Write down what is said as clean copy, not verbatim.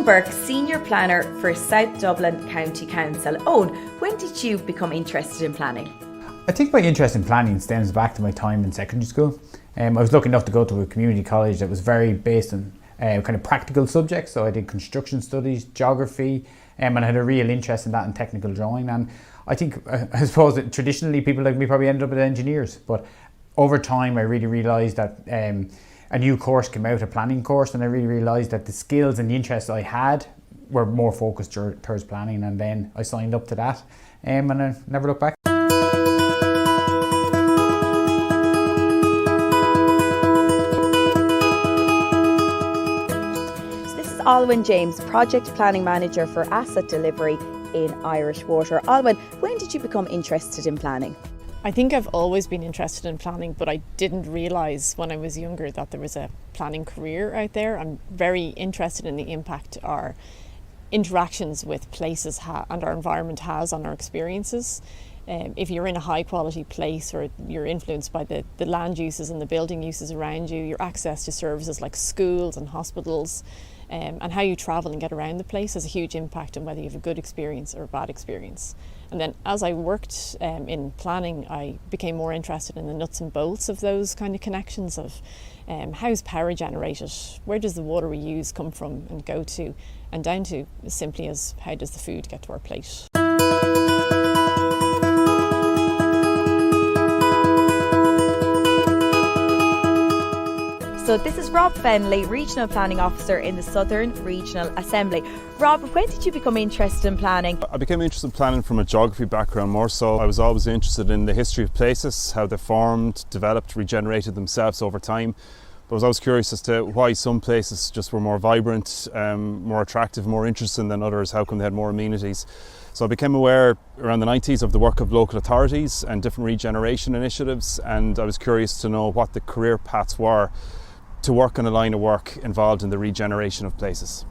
Burke, Senior Planner for South Dublin County Council. Owen, when did you become interested in planning? I think my interest in planning stems back to my time in secondary school. I was lucky enough to go to a community college that was very based on kind of practical subjects. So I did construction studies, geography, and I had a real interest in that and technical drawing. And I think, I suppose that traditionally people like me probably ended up as engineers, but over time I really realised that a new course came out, a planning course, and I really realised that the skills and the interests I had were more focused towards planning, and then I signed up to that and I never looked back. Alwyn James, Project Planning Manager for Asset Delivery in Irish Water. Alwyn, when did you become interested in planning? I think I've always been interested in planning, but I didn't realise when I was younger that there was a planning career out there. I'm very interested in the impact our interactions with places and our environment has on our experiences. If you're in a high quality place or you're influenced by the land uses and the building uses around you, your access to services like schools and hospitals, and how you travel and get around the place has a huge impact on whether you have a good experience or a bad experience. And then as I worked in planning, I became more interested in the nuts and bolts of those kind of connections of how's power generated, where does the water we use come from and go to, and down to as simply as how does the food get to our plate. So this is Rob Fenley, Regional Planning Officer in the Southern Regional Assembly. Rob, when did you become interested in planning? I became interested in planning from a geography background more so. I was always interested in the history of places, how they formed, developed, regenerated themselves over time. But I was always curious as to why some places just were more vibrant, more attractive, more interesting than others. How come they had more amenities? So I became aware around the 90s of the work of local authorities and different regeneration initiatives, and I was curious to know what the career paths were to work on a line of work involved in the regeneration of places.